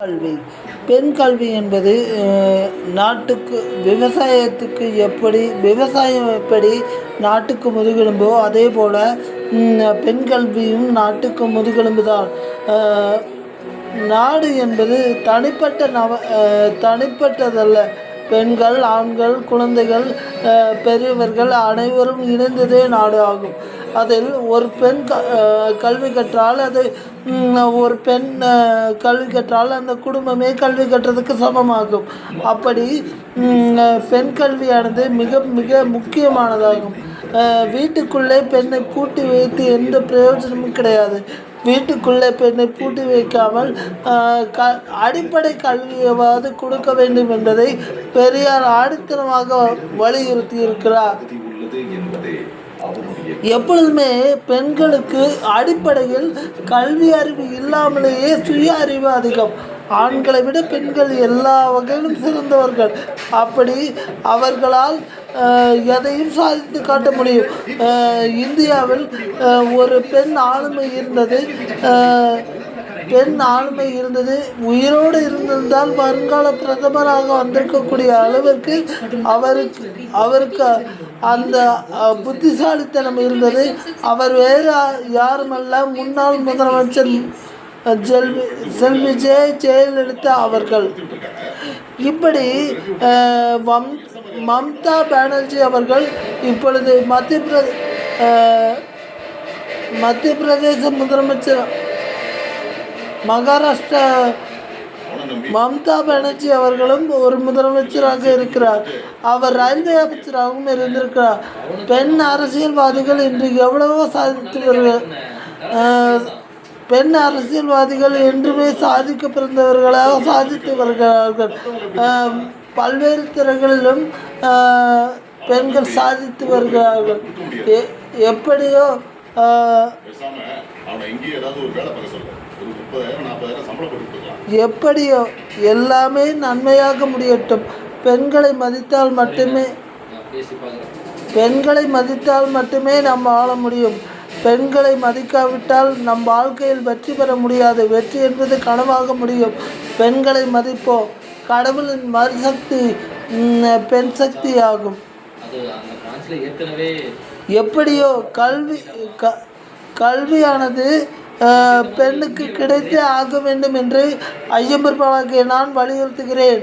கல்வி பெண் கல்வி என்பது நாட்டுக்கு விவசாயம் எப்படி நாட்டுக்கு முதுகெலும்போ அதே போல் பெண் கல்வியும் நாட்டுக்கு முதுகெலும்பு தான். நாடு என்பது தனிப்பட்டதல்ல. பெண்கள், ஆண்கள், குழந்தைகள், பெரியவர்கள் அனைவரும் இணைந்ததே நாடு ஆகும். அதில் ஒரு பெண் கல்வி கற்றால் ஒரு பெண் கல்வி கற்றால் அந்த குடும்பமே கல்வி கற்றதுக்கு சமமாகும். அப்படி பெண் கல்வியானது மிக மிக முக்கியமானதாகும். வீட்டுக்குள்ளே பெண்ணை பூட்டி வைத்து எந்த பிரயோஜனமும் கிடையாது. வீட்டுக்குள்ளே பெண்ணை பூட்டி வைக்காமல் அடிப்படை கல்வியாவது கொடுக்க வேண்டும் என்பதை பெரியார் ஆணித்தரமாக வலியுறுத்தியிருக்கிறார். எப்பொழுதுமே பெண்களுக்கு அடிப்படையில் கல்வி அறிவு இல்லாமலேயே சுய அறிவு அதிகம். ஆண்களை விட பெண்கள் எல்லா வகையிலும் சிறந்தவர்கள். அப்படி அவர்களால் எதையும் சாதித்து காட்ட முடியும். இந்தியாவில் ஒரு பெண் ஆளுமை இருந்தது. உயிரோடு இருந்திருந்தால் வருங்கால பிரதமராக வந்திருக்கக்கூடிய அளவிற்கு அவருக்கு அந்த புத்திசாலித்தனம் இருந்தது. அவர் வேறு யாருமல்ல, முன்னாள் முதலமைச்சர் செல்வி ஜெயலலிதா அவர்கள். இப்படி மம்தா பானர்ஜி அவர்கள் இப்பொழுது மத்திய பிரதேச முதலமைச்சர், மகாராஷ்டிரா மம்தா பானர்ஜி அவர்களும் ஒரு முதலமைச்சராக இருக்கிறார். அவர் ரயில்வே அமைச்சராகவும் இருந்திருக்கிறார். பெண் அரசியல்வாதிகள் இன்று எவ்வளவோ சாதித்து வருகிறார்கள். பெண் அரசியல்வாதிகள் என்றுமே சாதிக்க பிறந்தவர்களாக சாதித்து வருகிறார்கள். பல்வேறு துறைகளிலும் பெண்கள் சாதித்து வருகிறார்கள். எப்படியோ எல்லாமே நன்மையாக முடியட்டும். பெண்களை மதித்தால் மட்டுமே நாம் வாழ முடியும். பெண்களை மதிக்காவிட்டால் நம் வாழ்க்கையில் வெற்றி பெற முடியாது. வெற்றி என்பது கனவாக முடியும். பெண்களை மதிப்போம். கடவுளின் மறுசக்தி பெண் சக்தி ஆகும். எப்படியோ கல்வியானது பெண்ணுக்கு கிடைத்தே ஆக வேண்டும் என்று ஐயம்பெருமானாகிய நான் வலியுறுத்துகிறேன்.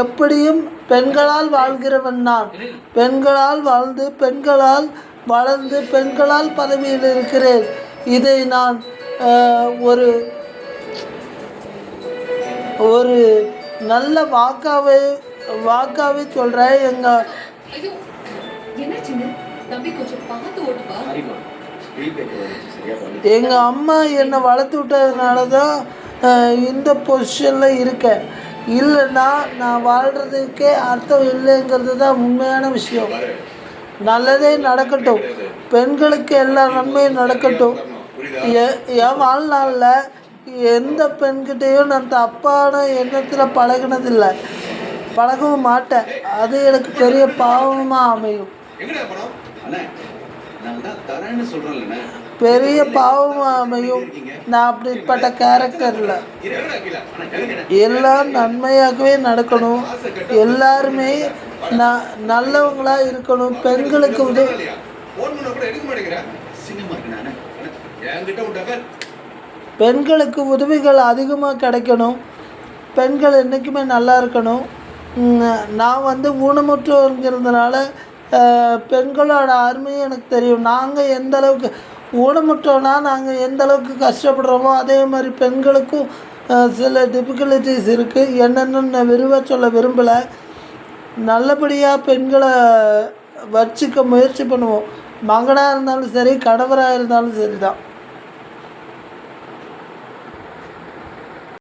எப்படியும் பெண்களால் வாழ்கிறவன் நான். பெண்களால் வாழ்ந்து, பெண்களால் வளர்ந்து, பெண்களால் பதவியில் இருக்கிறேன். இதை நான் ஒரு நல்ல வாக்காவே சொல்கிறேன். எங்கள் அம்மா என்னை வளர்த்து விட்டதுனால தான் இந்த பொசிஷனில் இருக்கேன். இல்லைன்னா நான் வாழ்கிறதுக்கே அர்த்தம் இல்லைங்கிறது தான் உண்மையான விஷயம். நல்லதே நடக்கட்டும். பெண்களுக்கு எல்லா நன்மையும் நடக்கட்டும். என் வாழ்நாளில் எந்த பெண்கிட்டையும் நான் தப்பான எண்ணத்தில் பழகினதில்லை, பழகவும் மாட்டேன். அது எனக்கு பெரிய பாவமாக அமையும். பெரிய பாவமாக அமையும். நான் அப்படிப்பட்ட கேரக்டரில் எல்லாம் நன்மையாகவே நடக்கணும். எல்லாருமே நல்லவங்களாக இருக்கணும். பெண்களுக்கு உதவிகள் அதிகமாக கிடைக்கணும். பெண்கள் என்றைக்குமே நல்லா இருக்கணும். நான் ஊனமுற்றோருங்கிறதுனால பெண்களோட அருமையும் எனக்கு தெரியும். நாங்கள் எந்த அளவுக்கு ஊனமுற்றோன்னா நாங்கள் எந்த அளவுக்கு கஷ்டப்படுறோமோ அதே மாதிரி பெண்களுக்கும் சில டிஃபிகல்ட்டிஸ் இருக்குது. என்னென்னு நான் விரிவாக சொல்ல விரும்பலை. நல்லபடியாக பெண்களை வச்சுக்க முயற்சி பண்ணுவோம். மகனாக இருந்தாலும் சரி, கணவராக இருந்தாலும் சரி தான்.